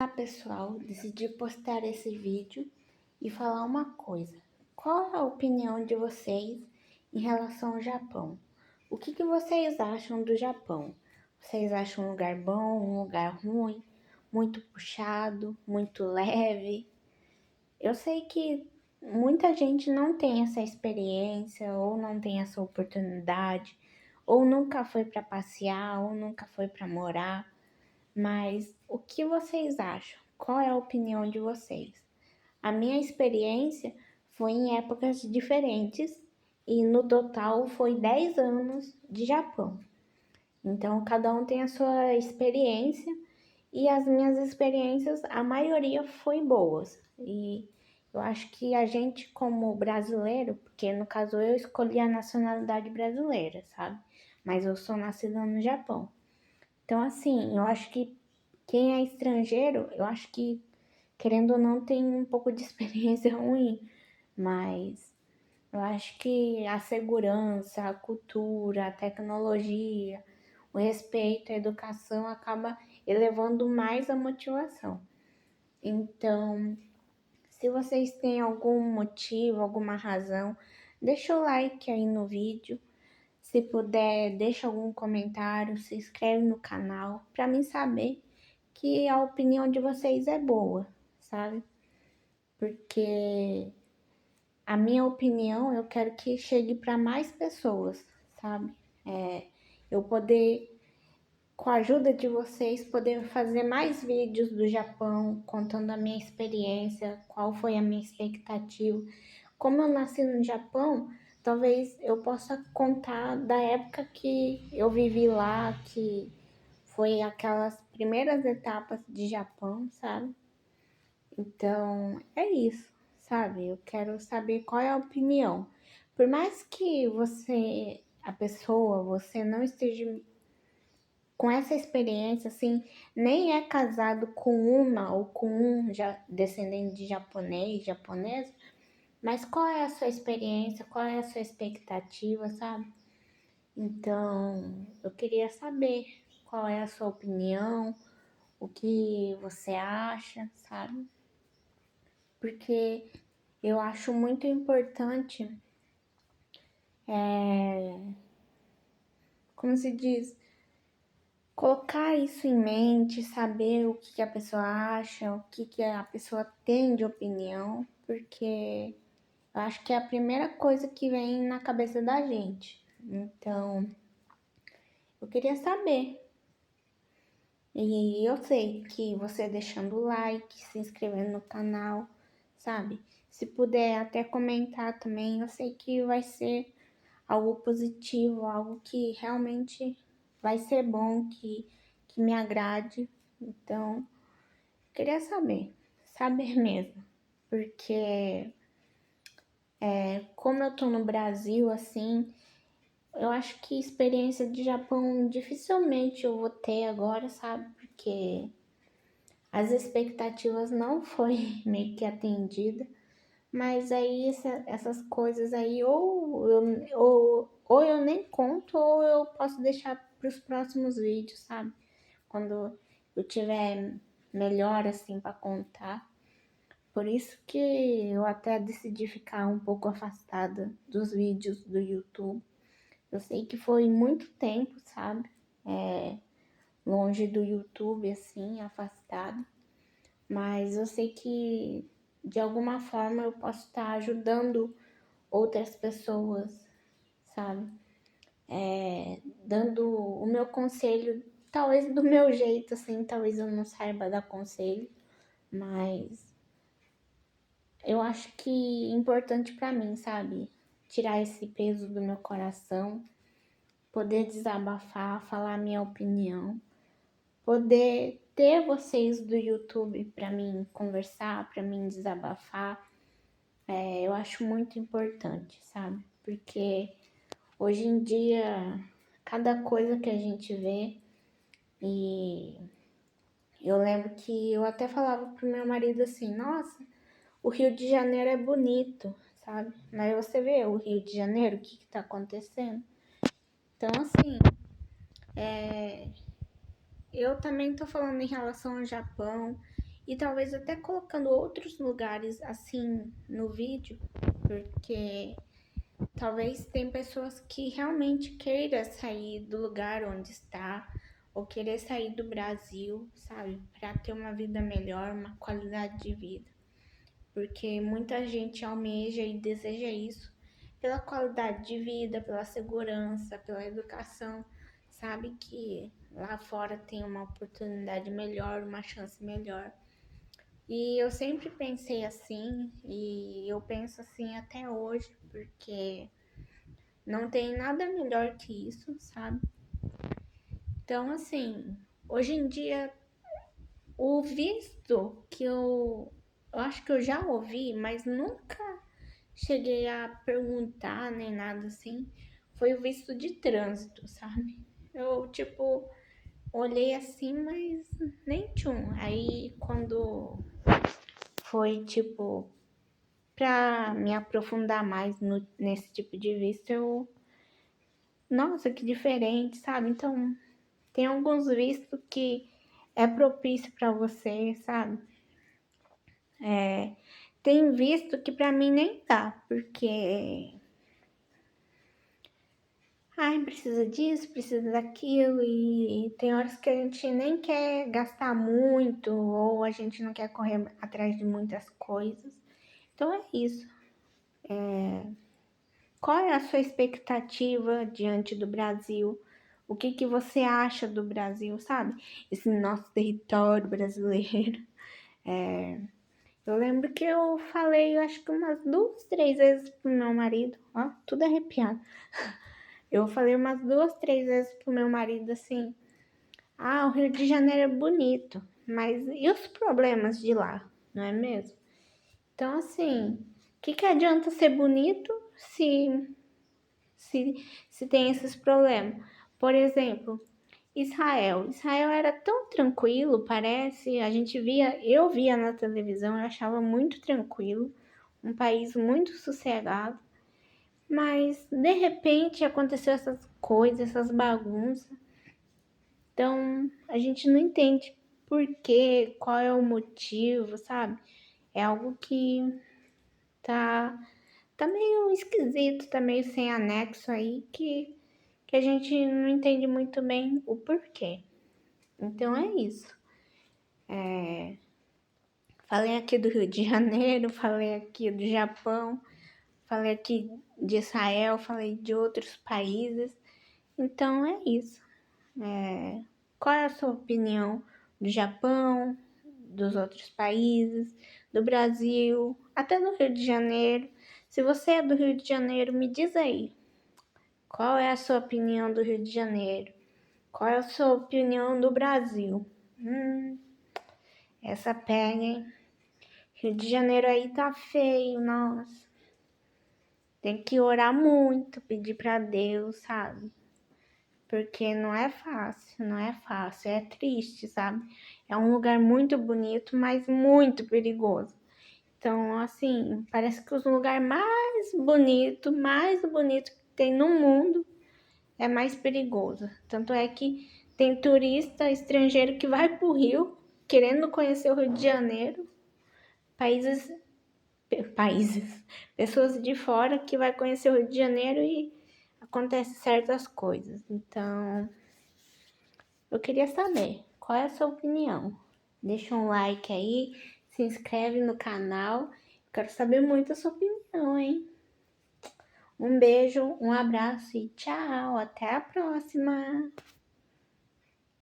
Olá pessoal, decidi postar esse vídeo e falar uma coisa. Qual a opinião de vocês em relação ao Japão? O que vocês acham do Japão? Vocês acham um lugar bom, um lugar ruim, muito puxado, muito leve? Eu sei que muita gente não tem essa experiência, ou não tem essa oportunidade, ou nunca foi para passear, ou nunca foi para morar. Mas o que vocês acham? Qual é a opinião de vocês? A minha experiência foi em épocas diferentes e no total foi 10 anos de Japão. Então cada um tem a sua experiência e as minhas experiências, a maioria foi boas. E eu acho que a gente como brasileiro, porque no caso eu escolhi a nacionalidade brasileira, sabe? Mas eu sou nascida no Japão. Então assim, eu acho que quem é estrangeiro, eu acho que, querendo ou não, tem um pouco de experiência ruim, mas eu acho que a segurança, a cultura, a tecnologia, o respeito, a educação acaba elevando mais a motivação. Então, se vocês têm algum motivo, alguma razão, deixa o like aí no vídeo. Se puder, deixa algum comentário, se inscreve no canal para mim saber que a opinião de vocês é boa, sabe? Porque a minha opinião eu quero que chegue para mais pessoas, sabe? Eu poder, com a ajuda de vocês, poder fazer mais vídeos do Japão, contando a minha experiência, qual foi a minha expectativa. Como eu nasci no Japão, talvez eu possa contar da época que eu vivi lá, que foi aquelas primeiras etapas de Japão, sabe? Então, é isso, sabe? Eu quero saber qual é a opinião. Por mais que você, a pessoa, você não esteja com essa experiência, assim, nem é casado com uma ou com um descendente de japonês, japonesa, mas qual é a sua experiência, qual é a sua expectativa, sabe? Então, eu queria saber qual é a sua opinião, o que você acha, sabe? Porque eu acho muito importante, como se diz, colocar isso em mente, saber o que a pessoa acha, o que a pessoa tem de opinião, porque eu acho que é a primeira coisa que vem na cabeça da gente. Então, eu queria saber. E eu sei que você deixando o like, se inscrevendo no canal, sabe? Se puder até comentar também, eu sei que vai ser algo positivo, algo que realmente vai ser bom, que me agrade. Então, queria saber mesmo. Porque como eu tô no Brasil, assim, eu acho que experiência de Japão dificilmente eu vou ter agora, sabe? Porque as expectativas não foi meio que atendida, mas aí essas coisas aí ou eu nem conto ou eu posso deixar para os próximos vídeos, sabe? Quando eu tiver melhor assim para contar. Por isso que eu até decidi ficar um pouco afastada dos vídeos do YouTube. Eu sei que foi muito tempo, sabe? Longe do YouTube, assim, afastada. Mas eu sei que de alguma forma eu posso estar ajudando outras pessoas, sabe? Dando o meu conselho, talvez do meu jeito, assim, talvez eu não saiba dar conselho, mas eu acho que é importante pra mim, sabe? Tirar esse peso do meu coração, poder desabafar, falar a minha opinião, poder ter vocês do YouTube pra mim conversar, pra mim desabafar. Eu acho muito importante, sabe? Porque hoje em dia, cada coisa que a gente vê, e eu lembro que eu até falava pro meu marido assim, nossa, o Rio de Janeiro é bonito, sabe? Mas você vê o Rio de Janeiro, o que tá acontecendo? Então, assim, eu também tô falando em relação ao Japão, e talvez até colocando outros lugares assim no vídeo, porque talvez tem pessoas que realmente queiram sair do lugar onde está ou querer sair do Brasil, sabe, para ter uma vida melhor, uma qualidade de vida, porque muita gente almeja e deseja isso pela qualidade de vida, pela segurança, pela educação, sabe que lá fora tem uma oportunidade melhor, uma chance melhor. E eu sempre pensei assim, e eu penso assim até hoje, porque não tem nada melhor que isso, sabe? Então, assim, hoje em dia, o visto que eu acho que eu já ouvi, mas nunca cheguei a perguntar nem nada assim, foi o visto de trânsito, sabe? Eu, tipo, olhei assim, mas nem tchum. Aí, quando foi, tipo, pra me aprofundar mais nesse tipo de visto, eu. Nossa, que diferente, sabe? Então, tem alguns vistos que é propício pra você, sabe? Tem visto que pra mim nem dá, porque. Ai, precisa disso, precisa daquilo, e tem horas que a gente nem quer gastar muito, ou a gente não quer correr atrás de muitas coisas. Então é isso. Qual é a sua expectativa diante do Brasil? O que que você acha do Brasil, sabe? Esse nosso território brasileiro. Eu lembro que eu falei, eu acho que umas 2, 3 vezes pro meu marido, ó, tudo arrepiado. Eu falei umas 2, 3 vezes pro meu marido assim: ah, o Rio de Janeiro é bonito, mas e os problemas de lá, não é mesmo? Então, assim, o que adianta ser bonito se se tem esses problemas? Por exemplo, Israel. Israel era tão tranquilo, parece. Eu via na televisão, eu achava muito tranquilo, um país muito sossegado. Mas de repente aconteceu essas coisas, essas bagunças. Então a gente não entende por quê, qual é o motivo, sabe? É algo que tá, tá meio esquisito, tá meio sem anexo aí, que a gente não entende muito bem o porquê. Então é isso. Falei aqui do Rio de Janeiro, falei aqui do Japão, falei aqui de Israel, falei de outros países. Então é isso. Qual é a sua opinião do Japão, dos outros países, do Brasil, até do Rio de Janeiro? Se você é do Rio de Janeiro, me diz aí. Qual é a sua opinião do Rio de Janeiro? Qual é a sua opinião do Brasil? Essa pega, hein? Rio de Janeiro aí tá feio, nossa. Tem que orar muito, pedir pra Deus, sabe? Porque não é fácil, não é fácil, é triste, sabe? É um lugar muito bonito, mas muito perigoso. Então, assim, parece que os lugares mais bonito que tem no mundo é mais perigoso. Tanto é que tem turista estrangeiro que vai pro Rio querendo conhecer o Rio de Janeiro, países, pessoas de fora que vai conhecer o Rio de Janeiro e acontece certas coisas. Então, eu queria saber, qual é a sua opinião? Deixa um like aí, se inscreve no canal. Quero saber muito a sua opinião, hein? Um beijo, um abraço e tchau, até a próxima!